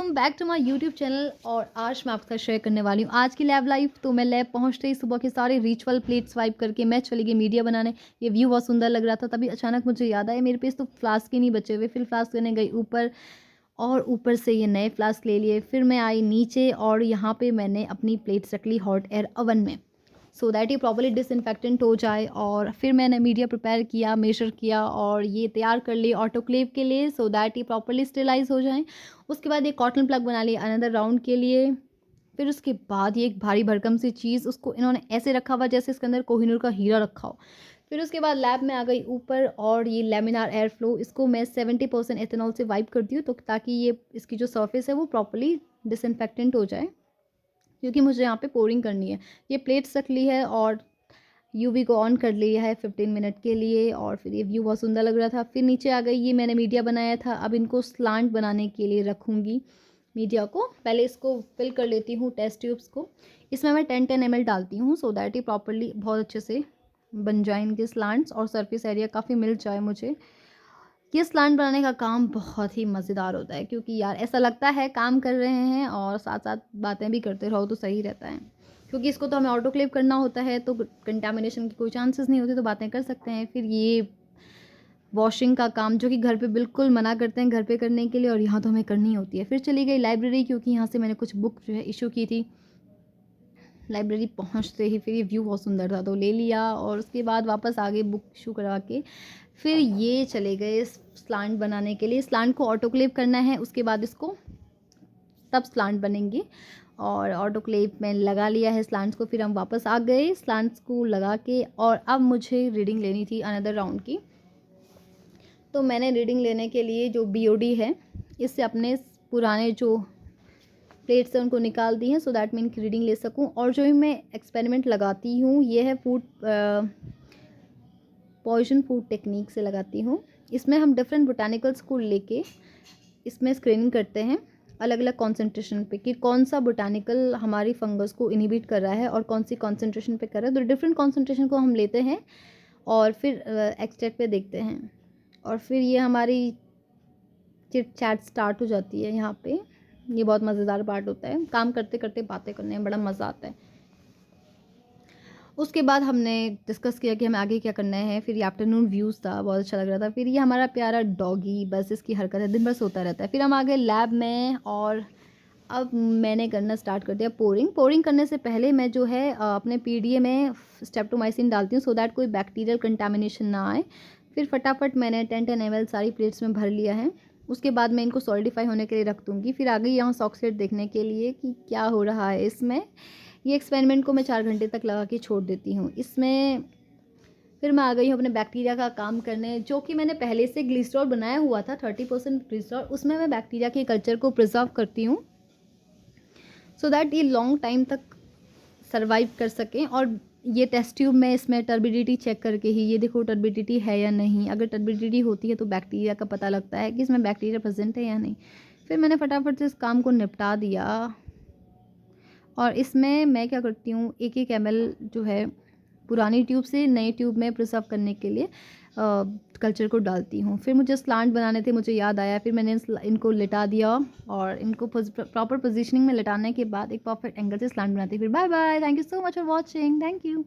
Welcome back to my YouTube channel. और आज मैं आपके साथ शेयर करने वाली हूँ आज की लैब लाइफ। तो मैं लैब पहुँचते ही सुबह के सारे रिचुअल प्लेट स्वाइप करके मैं चली गई मीडिया बनाने। ये व्यू बहुत सुंदर लग रहा था, तभी अचानक मुझे याद आया मेरे पास तो फ्लास्क ही नहीं बचे हुए। फिर फ्लास्क लेने गई ऊपर और ऊपर से ये नए फ्लास्क ले लिए। फिर मैं आई नीचे और यहाँ पे मैंने अपनी प्लेट्स रख ली हॉट एयर ओवन में, सो दैट ये प्रॉपर्ली डिसइंफेक्टेंट हो जाए। और फिर मैंने मीडिया प्रिपेयर किया, मेजर किया और ये तैयार कर लिए ऑटोक्लेव के लिए, सो दैट ये प्रॉपर्ली स्टेलाइज हो जाएं। उसके बाद ये कॉटन प्लग बना लिया अनदर राउंड के लिए। फिर उसके बाद ये एक भारी भरकम सी चीज़, उसको इन्होंने ऐसे रखा हुआ जैसे इसके अंदर कोहिनूर का हीरा रखा हो। फिर उसके बाद लैब में आ गई ऊपर और ये लेमिनार एयर फ्लो, इसको मैं 70% एथेनॉल से वाइप करती हूँ तो ताकि ये इसकी जो सरफेस है वो प्रॉपर्ली डिसइंफेक्टेंट हो जाए, क्योंकि मुझे यहाँ पे पोरिंग करनी है। ये प्लेट्स रख ली है और यूवी को ऑन कर लिया है 15 मिनट के लिए। और फिर ये व्यू बहुत सुंदर लग रहा था। फिर नीचे आ गई, ये मैंने मीडिया बनाया था, अब इनको स्लांट बनाने के लिए रखूँगी मीडिया को। पहले इसको फिल कर लेती हूँ टेस्ट ट्यूब्स को। इसमें मैं 10 ml डालती हूँ सो दैट ये प्रॉपरली बहुत अच्छे से बन जाए इनके स्लांट्स और सरफेस एरिया काफ़ी मिल जाए मुझे। ये स्लांट बनाने का काम बहुत ही मज़ेदार होता है, क्योंकि यार ऐसा लगता है काम कर रहे हैं और साथ साथ बातें भी करते रहो तो सही रहता है। क्योंकि इसको तो हमें ऑटोक्लेव करना होता है तो कंटामिनेशन की कोई चांसेस नहीं होते, तो बातें कर सकते हैं। फिर ये वॉशिंग का काम जो कि घर पे बिल्कुल मना करते हैं घर पे करने के लिए, और यहाँ तो हमें करनी होती है। फिर चली गई लाइब्रेरी, क्योंकि यहाँ से मैंने कुछ बुक जो है इशू की थी। लाइब्रेरी पहुँचते ही फिर ये व्यू बहुत सुंदर था तो ले लिया और उसके बाद वापस आ गए बुक इशू करवा के। फिर ये चले गए स्लांट बनाने के लिए। स्लांट को ऑटोक्लेव करना है, उसके बाद इसको तब स्लांट बनेंगे। और ऑटोक्लेव में लगा लिया है स्लांट्स को। फिर हम वापस आ गए स्लांट्स को लगा के, और अब मुझे रीडिंग लेनी थी अनदर राउंड की। तो मैंने रीडिंग लेने के लिए जो बीओडी है इससे अपने पुराने जो प्लेट्स से उनको निकाल दी हैं सो दैट मैं इनकी रीडिंग ले सकूं। और जो मैं एक्सपेरिमेंट लगाती हूँ ये है फूड पॉइजन फूड टेक्निक से लगाती हूँ। इसमें हम डिफरेंट बोटानिकल्स को लेके इसमें स्क्रीनिंग करते हैं अलग अलग कॉन्सेंट्रेशन पे कि कौन सा बोटानिकल हमारी फंगस को इनिबिट कर रहा है और कौन सी कॉन्सेंट्रेशन पे कर रहा है। तो डिफरेंट कॉन्सेंट्रेशन को हम लेते हैं और फिर एक्सट्रैक्ट पे देखते हैं। और फिर ये हमारी चिट चैट स्टार्ट हो जाती है यहाँ पे। ये बहुत मज़ेदार पार्ट होता है, काम करते करते बातें करने में बड़ा मज़ा आता है। उसके बाद हमने डिस्कस किया कि हमें आगे क्या करना है। फिर ये आफ्टरनून व्यूज़ था, बहुत अच्छा लग रहा था। फिर ये हमारा प्यारा डॉगी, बस इसकी हरकत है, दिन भर सोता रहता है। फिर हम आ गए लैब में और अब मैंने करना स्टार्ट कर दिया पोरिंग करने से पहले मैं जो है अपने पीडीए में स्ट्रेप्टोमाइसिन डालती हूँ सो दैट कोई बैक्टीरियल कंटामिनेशन ना आए। फिर फटाफट मैंने 10 ml सारी प्लेट्स में भर लिया है। उसके बाद मैं इनको सॉलिडिफाई होने के लिए रख दूँगी। फिर आ गई यहाँ सॉक्सेट देखने के लिए कि क्या हो रहा है इसमें। ये एक्सपेरिमेंट को मैं 4 घंटे तक लगा के छोड़ देती हूँ इसमें। फिर मैं आ गई हूँ अपने बैक्टीरिया का काम करने, जो कि मैंने पहले से ग्लिसरॉल बनाया हुआ था 30% ग्लिसरॉल, उसमें मैं बैक्टीरिया के कल्चर को प्रिजर्व करती हूँ सो दैट ये लॉन्ग टाइम तक सर्वाइव कर सकें। और ये टेस्ट ट्यूब में इसमें टर्बिडिटी चेक करके ही, ये देखो टर्बिडिटी है या नहीं, अगर टर्बिडिटी होती है तो बैक्टीरिया का पता लगता है कि इसमें बैक्टीरिया प्रेजेंट है या नहीं। फिर मैंने फटाफट से इस काम को निपटा दिया। और इसमें मैं क्या करती हूँ, एक एक ml जो है पुरानी ट्यूब से नई ट्यूब में प्रिजर्व करने के लिए कल्चर को डालती हूँ। फिर मुझे स्लांट बनाने थे, मुझे याद आया, फिर मैंने इनको लिटा दिया और इनको प्रॉपर पोजीशनिंग में लिटाने के बाद एक परफेक्ट एंगल से स्लांट बनाती हूँ। फिर bye bye, thank you so much for watching, thank you.